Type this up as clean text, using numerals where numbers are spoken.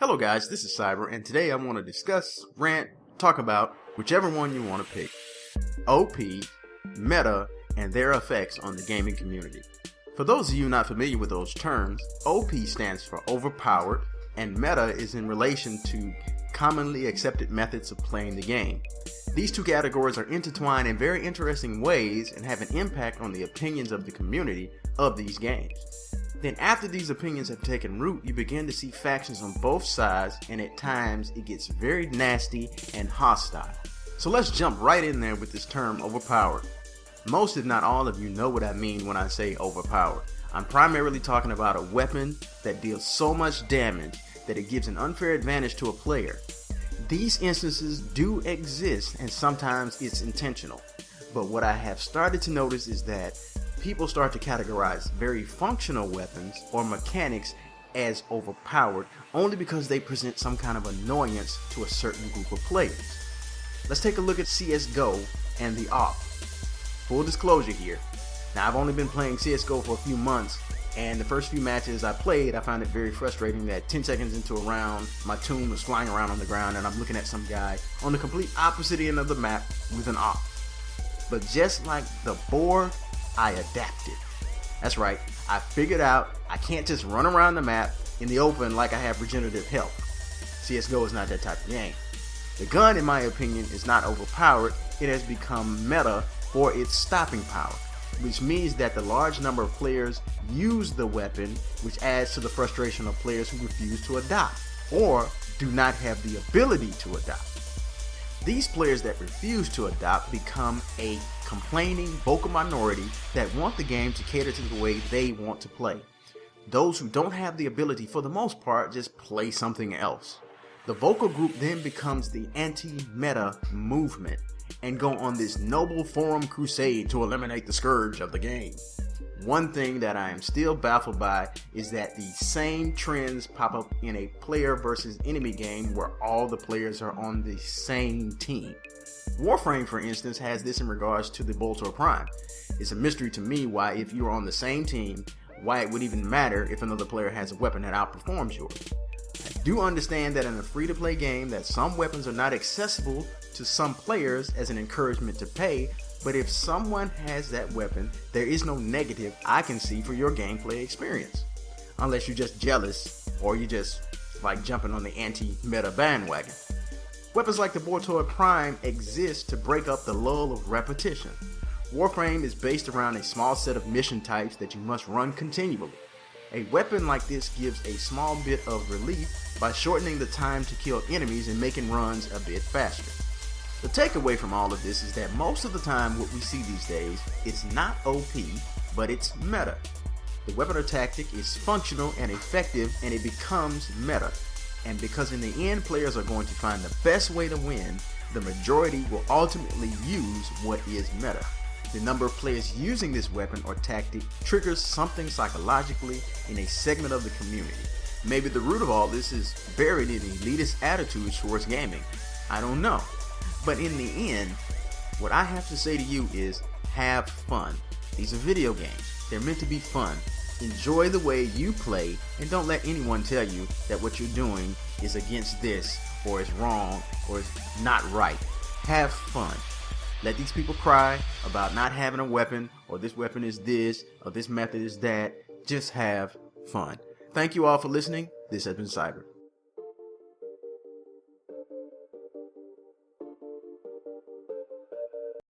Hello guys, this is Cyber, and today I want to discuss, rant, talk about whichever one you want to pick. OP, meta, and their effects on the gaming community. For those of you not familiar with those terms, OP stands for overpowered, and meta is in relation to commonly accepted methods of playing the game. These two categories are intertwined in very interesting ways and have an impact on the opinions of the community of these games. Then after these opinions have taken root, you begin to see factions on both sides, and at times it gets very nasty and hostile. So let's jump right in there with this term overpowered. Most if not all of you know what I mean when I say overpowered. I'm primarily talking about a weapon that deals so much damage that it gives an unfair advantage to a player. These instances do exist, and sometimes it's intentional. But what I have started to notice is that people start to categorize very functional weapons or mechanics as overpowered only because they present some kind of annoyance to a certain group of players. Let's take a look at CSGO and the AWP. Full disclosure here. Now I've only been playing CSGO for a few months, and the first few matches I played, I found it very frustrating that 10 seconds into a round, my tune was flying around on the ground and I'm looking at some guy on the complete opposite end of the map with an AWP. But just like the board, I adapted. That's right, I figured out I can't just run around the map in the open like I have regenerative health. CSGO is not that type of game. The gun, in my opinion, is not overpowered. It has become meta for its stopping power, which means that the large number of players use the weapon, which adds to the frustration of players who refuse to adopt or do not have the ability to adopt. These players that refuse to adopt become a complaining vocal minority that want the game to cater to the way they want to play. Those who don't have the ability, for the most part, just play something else. The vocal group then becomes the anti-meta movement and go on this noble forum crusade to eliminate the scourge of the game. One thing that I am still baffled by is that the same trends pop up in a player versus enemy game where all the players are on the same team. Warframe, for instance, has this in regards to the Boltor Prime. It's a mystery to me why, if you're on the same team, why it would even matter if another player has a weapon that outperforms yours. I do understand that in a free-to-play game that some weapons are not accessible to some players as an encouragement to pay, but if someone has that weapon, there is no negative I can see for your gameplay experience. Unless you're just jealous, or you just like jumping on the anti-meta bandwagon. Weapons like the Boltor Prime exist to break up the lull of repetition. Warframe is based around a small set of mission types that you must run continually. A weapon like this gives a small bit of relief by shortening the time to kill enemies and making runs a bit faster. The takeaway from all of this is that most of the time what we see these days is not OP, but it's meta. The weapon or tactic is functional and effective, and it becomes meta. And because in the end players are going to find the best way to win, the majority will ultimately use what is meta. The number of players using this weapon or tactic triggers something psychologically in a segment of the community. Maybe the root of all this is buried in elitist attitudes towards gaming. I don't know. But in the end, what I have to say to you is have fun. These are video games. They're meant to be fun. Enjoy the way you play, and don't let anyone tell you that what you're doing is against this, or is wrong, or is not right. Have fun. Let these people cry about not having a weapon, or this weapon is this, or this method is that. Just have fun. Thank you all for listening. This has been Cyber.